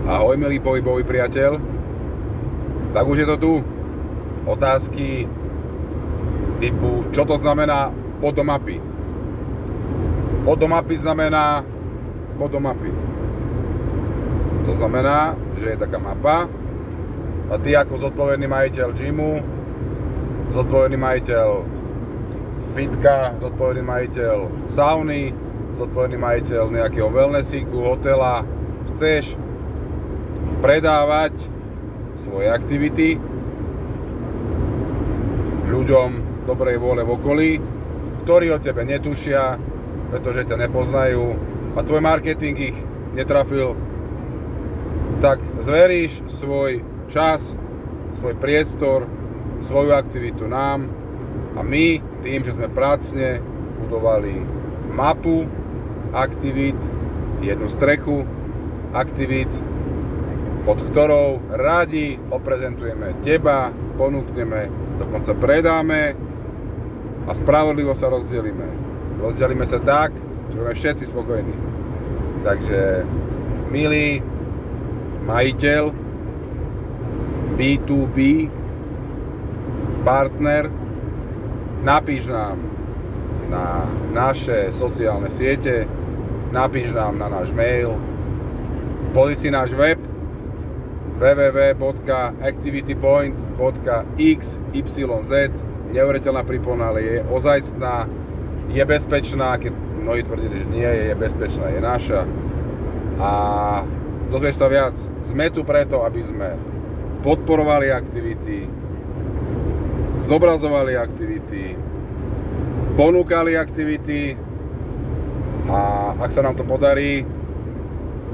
Ahoj milý pohybový priateľ. Tak už je to tu. Otázky typu, čo to znamená pod do mapy. Pod do mapy znamená pod do mapy. To znamená, že je taká mapa a ty ako zodpovedný majiteľ gymu, zodpovedný majiteľ fitka, zodpovedný majiteľ sauny, zodpovedný majiteľ nejakého wellnessíku, hotela, chceš predávať svoje aktivity ľuďom dobrej vôle v okolí, ktorí o tebe netušia, pretože ťa nepoznajú a tvoj marketing ich netrafil, tak zveríš svoj čas, svoj priestor, svoju aktivitu nám a my tým, že sme pracne budovali mapu aktivít, jednu strechu aktivít, pod ktorou radi oprezentujeme teba, ponúkneme, dokonca predáme a spravodlivo sa rozdelíme. Rozdelíme sa tak, že budeme všetci spokojní. Takže, milý majiteľ, B2B, partner, napíš nám na naše sociálne siete, napíš nám na náš mail, pozri si náš web www.activitypoint.xyz. Neuveriteľná pripona, ale je ozajstná, je bezpečná, keď mnohí tvrdili, že nie je bezpečná, je naša. A dozvieš sa viac. Sme tu preto, aby sme podporovali aktivity, zobrazovali aktivity, ponúkali aktivity a ak sa nám to podarí,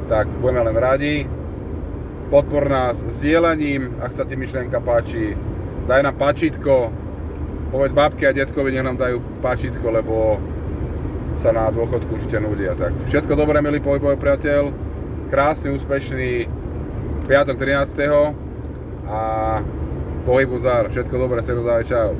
tak budeme len radi. Podpor nás zdieľaním, ak sa ti myšlienka páči, daj nám páčitko, povedz babke a detkovi, nech nám dajú páčitko, lebo sa na dôchodku určite nudia. Tak všetko dobré, milý pohybový priateľ, krásny, úspešný piatok 13. a pohybu zdar, všetko dobré, Servus, ahoj, čau.